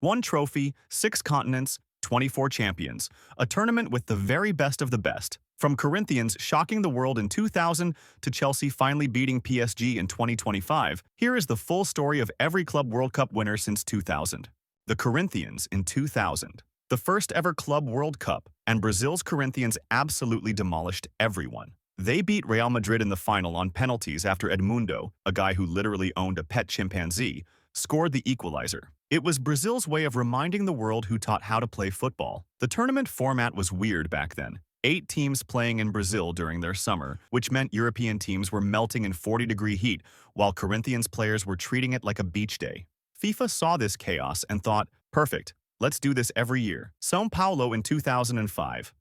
One trophy, 6 continents, 24 champions. A tournament with the very best of the best. From Corinthians shocking the world in 2000 to Chelsea finally beating PSG in 2025, here is the full story of every Club World Cup winner since 2000. The Corinthians in 2000. The first ever Club World Cup, and Brazil's Corinthians absolutely demolished everyone. They beat Real Madrid in the final on penalties after Edmundo, a guy who literally owned a pet chimpanzee, scored the equalizer. It was Brazil's way of reminding the world who taught how to play football. The tournament format was weird back then. 8 teams playing in Brazil during their summer, which meant European teams were melting in 40-degree heat, while Corinthians players were treating it like a beach day. FIFA saw this chaos and thought, perfect, let's do this every year. São Paulo in 2005.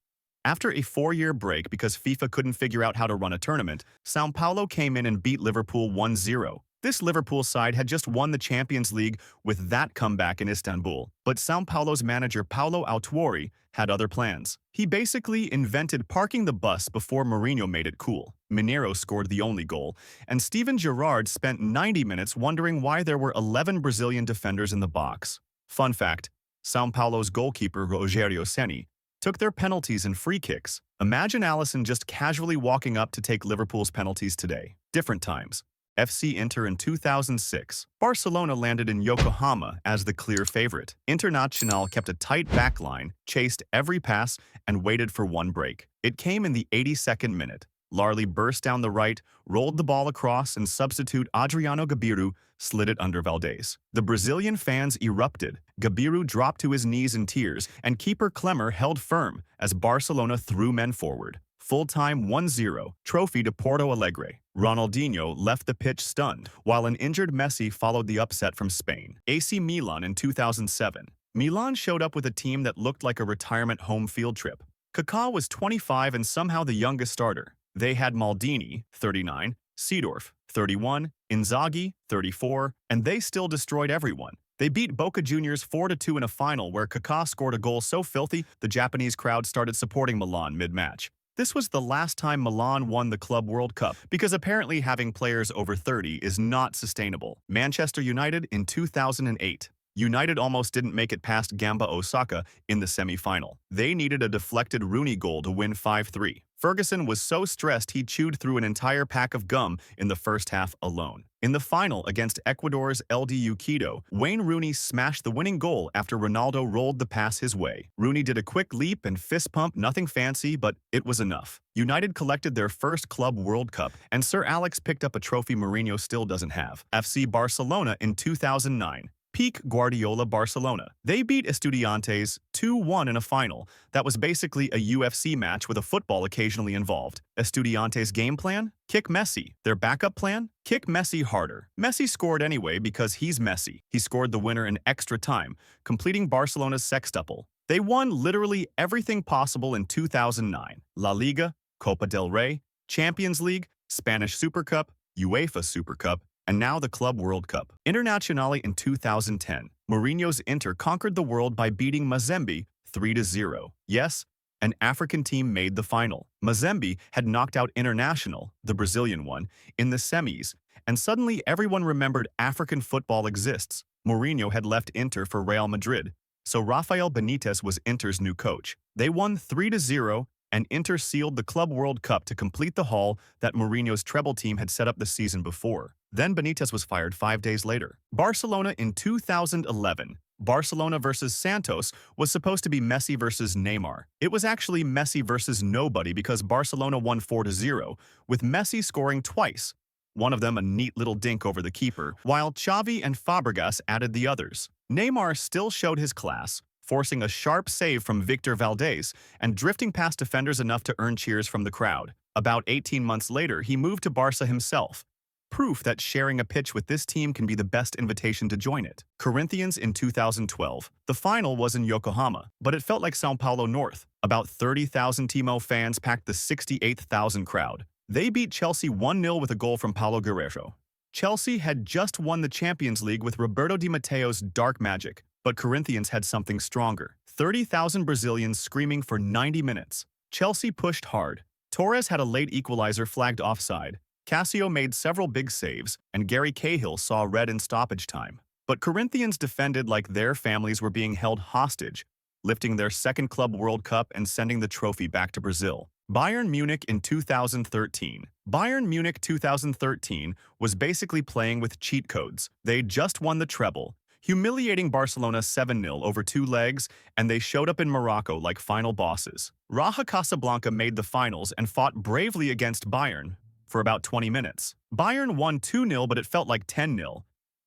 After a 4-year break because FIFA couldn't figure out how to run a tournament, São Paulo came in and beat Liverpool 1-0. This Liverpool side had just won the Champions League with that comeback in Istanbul, but São Paulo's manager Paulo Autuori had other plans. He basically invented parking the bus before Mourinho made it cool. Mineiro scored the only goal, and Steven Gerrard spent 90 minutes wondering why there were 11 Brazilian defenders in the box. Fun fact, São Paulo's goalkeeper Rogério Ceni took their penalties and free kicks. Imagine Alisson just casually walking up to take Liverpool's penalties today. Different times. FC Inter in 2006. Barcelona landed in Yokohama as the clear favorite. Internacional kept a tight backline, chased every pass, and waited for one break. It came in the 82nd minute. Larley burst down the right, rolled the ball across, and substitute Adriano Gabiru slid it under Valdez. The Brazilian fans erupted. Gabiru dropped to his knees in tears, and keeper Clemer held firm as Barcelona threw men forward. Full-time 1-0, trophy to Porto Alegre. Ronaldinho left the pitch stunned, while an injured Messi followed the upset from Spain. AC Milan in 2007. Milan showed up with a team that looked like a retirement home field trip. Kaká was 25 and somehow the youngest starter. They had Maldini, 39, Seedorf, 31, Inzaghi, 34, and they still destroyed everyone. They beat Boca Juniors 4-2 in a final where Kaká scored a goal so filthy the Japanese crowd started supporting Milan mid-match. This was the last time Milan won the Club World Cup, because apparently having players over 30 is not sustainable. Manchester United in 2008. United almost didn't make it past Gamba Osaka in the semi-final. They needed a deflected Rooney goal to win 5-3. Ferguson was so stressed he chewed through an entire pack of gum in the first half alone. In the final against Ecuador's LDU Quito, Wayne Rooney smashed the winning goal after Ronaldo rolled the pass his way. Rooney did a quick leap and fist pump, nothing fancy, but it was enough. United collected their first Club World Cup, and Sir Alex picked up a trophy Mourinho still doesn't have. FC Barcelona in 2009. Peak Guardiola Barcelona. They beat Estudiantes 2-1 in a final that was basically a UFC match with a football occasionally involved. Estudiantes' game plan? Kick Messi. Their backup plan? Kick Messi harder. Messi scored anyway because he's Messi. He scored the winner in extra time, completing Barcelona's sextuple. They won literally everything possible in 2009. La Liga, Copa del Rey, Champions League, Spanish Super Cup, UEFA Super Cup, and now the Club World Cup. Internazionale in 2010. Mourinho's Inter conquered the world by beating Mazembe 3-0. Yes, an African team made the final. Mazembe had knocked out Internacional, the Brazilian one, in the semis, and suddenly everyone remembered African football exists. Mourinho had left Inter for Real Madrid, so Rafael Benitez was Inter's new coach. They won 3-0, and Inter sealed the Club World Cup to complete the haul that Mourinho's treble team had set up the season before. Then Benitez was fired 5 days later. Barcelona in 2011. Barcelona versus Santos was supposed to be Messi versus Neymar. It was actually Messi versus nobody because Barcelona won 4-0, with Messi scoring twice. One of them a neat little dink over the keeper, while Xavi and Fabregas added the others. Neymar still showed his class, forcing a sharp save from Victor Valdez and drifting past defenders enough to earn cheers from the crowd. About 18 months later, he moved to Barca himself. Proof that sharing a pitch with this team can be the best invitation to join it. Corinthians in 2012. The final was in Yokohama, but it felt like São Paulo North. About 30,000 Timo fans packed the 68,000 crowd. They beat Chelsea 1-0 with a goal from Paulo Guerreiro. Chelsea had just won the Champions League with Roberto Di Matteo's dark magic, but Corinthians had something stronger. 30,000 Brazilians screaming for 90 minutes. Chelsea pushed hard. Torres had a late equalizer flagged offside. Cassio made several big saves, and Gary Cahill saw red in stoppage time. But Corinthians defended like their families were being held hostage, lifting their second Club World Cup and sending the trophy back to Brazil. Bayern Munich in 2013. Bayern Munich 2013 was basically playing with cheat codes. They'd just won the treble, humiliating Barcelona 7-0 over 2 legs, and they showed up in Morocco like final bosses. Raja Casablanca made the finals and fought bravely against Bayern for about 20 minutes. Bayern won 2-0, but it felt like 10-0.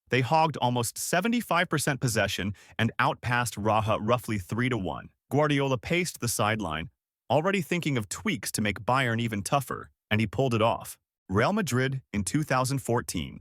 They hogged almost 75% possession and outpassed Raja roughly 3-1. Guardiola paced the sideline, already thinking of tweaks to make Bayern even tougher, and he pulled it off. Real Madrid in 2014.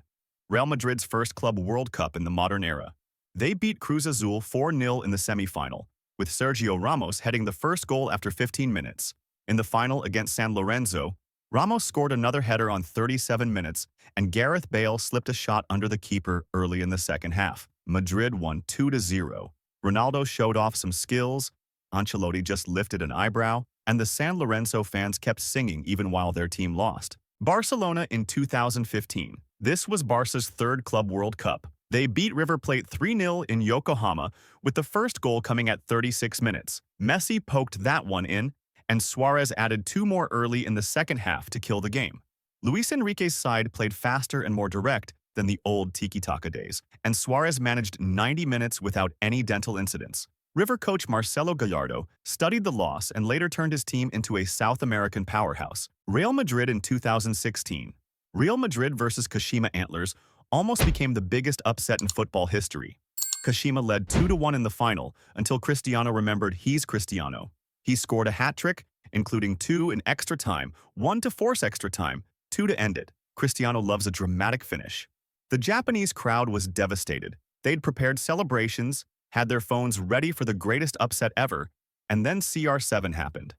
Real Madrid's first Club World Cup in the modern era. They beat Cruz Azul 4-0 in the semi-final, with Sergio Ramos heading the first goal after 15 minutes. In the final against San Lorenzo, Ramos scored another header on 37 minutes, and Gareth Bale slipped a shot under the keeper early in the second half. Madrid won 2-0. Ronaldo showed off some skills, Ancelotti just lifted an eyebrow, and the San Lorenzo fans kept singing even while their team lost. Barcelona in 2015. This was Barca's third Club World Cup. They beat River Plate 3-0 in Yokohama, with the first goal coming at 36 minutes. Messi poked that one in, and Suarez added 2 more early in the second half to kill the game. Luis Enrique's side played faster and more direct than the old tiki-taka days, and Suarez managed 90 minutes without any dental incidents. River coach Marcelo Gallardo studied the loss and later turned his team into a South American powerhouse. Real Madrid in 2016. Real Madrid versus Kashima Antlers almost became the biggest upset in football history. Kashima led 2-1 in the final until Cristiano remembered he's Cristiano. He scored a hat-trick, including 2 in extra time, 1 to force extra time, 2 to end it. Cristiano loves a dramatic finish. The Japanese crowd was devastated. They'd prepared celebrations, had their phones ready for the greatest upset ever, and then CR7 happened.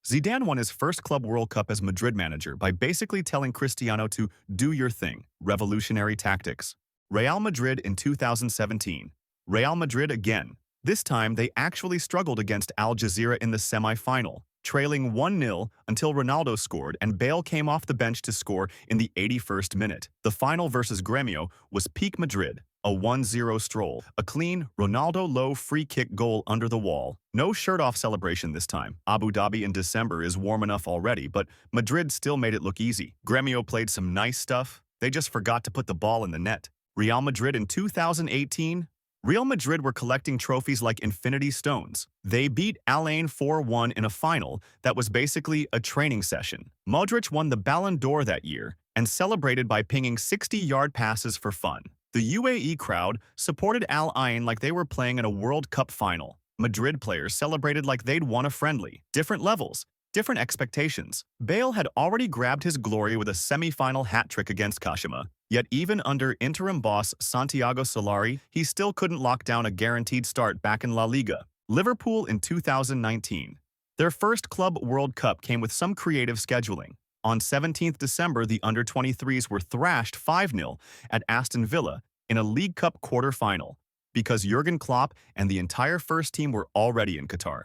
Zidane won his first Club World Cup as Madrid manager by basically telling Cristiano to do your thing. Revolutionary tactics. Real Madrid in 2017. Real Madrid again. This time, they actually struggled against Al Jazeera in the semi-final, trailing 1-0 until Ronaldo scored and Bale came off the bench to score in the 81st minute. The final versus Gremio was peak Madrid, a 1-0 stroll, a clean, Ronaldo-low free kick goal under the wall. No shirt-off celebration this time. Abu Dhabi in December is warm enough already, but Madrid still made it look easy. Gremio played some nice stuff. They just forgot to put the ball in the net. Real Madrid in 2018. Real Madrid were collecting trophies like infinity stones. They beat Al Ain 4-1 in a final that was basically a training session. Modric won the Ballon d'Or that year and celebrated by pinging 60-yard passes for fun. The UAE crowd supported Al Ain like they were playing in a World Cup final. Madrid players celebrated like they'd won a friendly. Different levels, different expectations. Bale had already grabbed his glory with a semi-final hat-trick against Kashima. Yet even under interim boss Santiago Solari, he still couldn't lock down a guaranteed start back in La Liga. Liverpool in 2019. Their first Club World Cup came with some creative scheduling. On 17th December, the under-23s were thrashed 5-0 at Aston Villa in a League Cup quarter-final because Jurgen Klopp and the entire first team were already in Qatar.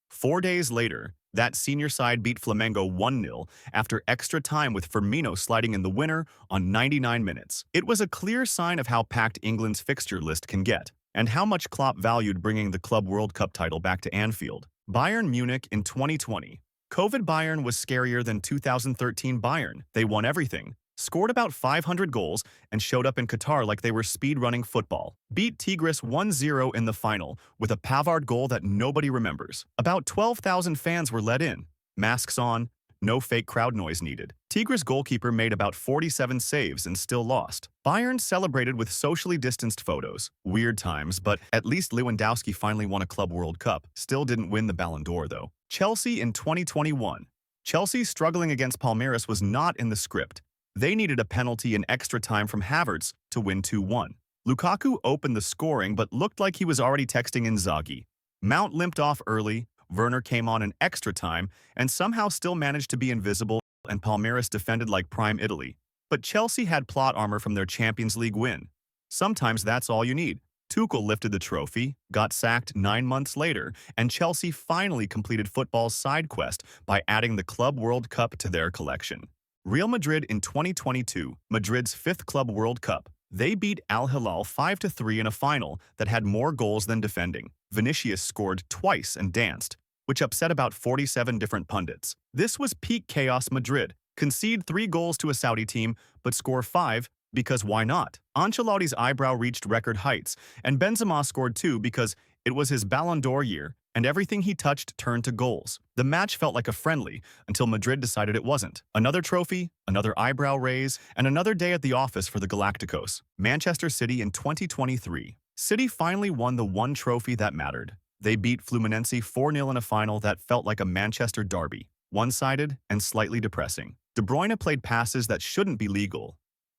4 days later, that senior side beat Flamengo 1-0 after extra time with Firmino sliding in the winner on 99 minutes. It was a clear sign of how packed England's fixture list can get, and how much Klopp valued bringing the Club World Cup title back to Anfield. Bayern Munich in 2020. COVID Bayern was scarier than 2013 Bayern. They won everything, scored about 500 goals, and showed up in Qatar like they were speed-running football. Beat Tigres 1-0 in the final with a Pavard goal that nobody remembers. About 12,000 fans were let in. Masks on, no fake crowd noise needed. Tigres goalkeeper made about 47 saves and still lost. Bayern celebrated with socially distanced photos. Weird times, but at least Lewandowski finally won a Club World Cup. Still didn't win the Ballon d'Or, though. Chelsea in 2021. Chelsea struggling against Palmeiras was not in the script. They needed a penalty in extra time from Havertz to win 2-1. Lukaku opened the scoring but looked like he was already texting Inzaghi. Mount limped off early, Werner came on in extra time and somehow still managed to be invisible, and Palmeiras defended like prime Italy. But Chelsea had plot armor from their Champions League win. Sometimes that's all you need. Tuchel lifted the trophy, got sacked 9 months later, and Chelsea finally completed football's side quest by adding the Club World Cup to their collection. Real Madrid in 2022, Madrid's 5th Club World Cup. They beat Al Hilal 5-3 in a final that had more goals than defending. Vinicius scored twice and danced, which upset about 47 different pundits. This was peak chaos Madrid. Concede 3 goals to a Saudi team, but score 5 because why not? Ancelotti's eyebrow reached record heights, and Benzema scored 2 because it was his Ballon d'Or year, and everything he touched turned to goals. The match felt like a friendly until Madrid decided it wasn't. Another trophy, another eyebrow raise, and another day at the office for the Galacticos. Manchester City in 2023. City finally won the one trophy that mattered. They beat Fluminense 4-0 in a final that felt like a Manchester derby, one-sided and slightly depressing. De Bruyne played passes that shouldn't be legal.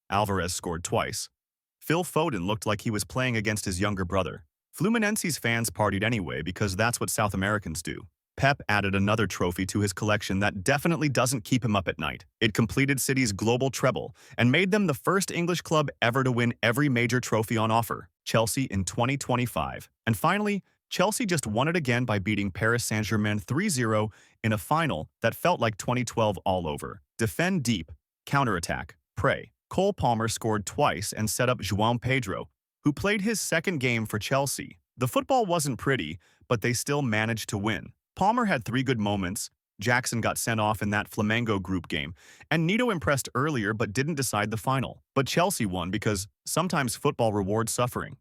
Alvarez scored twice. Phil Foden looked like he was playing against his younger brother. Fluminense's fans partied anyway because that's what South Americans do. Pep added another trophy to his collection that definitely doesn't keep him up at night. It completed City's global treble and made them the first English club ever to win every major trophy on offer, Chelsea in 2025. And finally, Chelsea just won it again by beating Paris Saint-Germain 3-0 in a final that felt like 2012 all over. Defend deep, counterattack, pray. Cole Palmer scored twice and set up João Pedro, who played his second game for Chelsea. The football wasn't pretty, but they still managed to win. Palmer had 3 good moments. Jackson got sent off in that Flamengo group game, and Nito impressed earlier but didn't decide the final. But Chelsea won because sometimes football rewards suffering.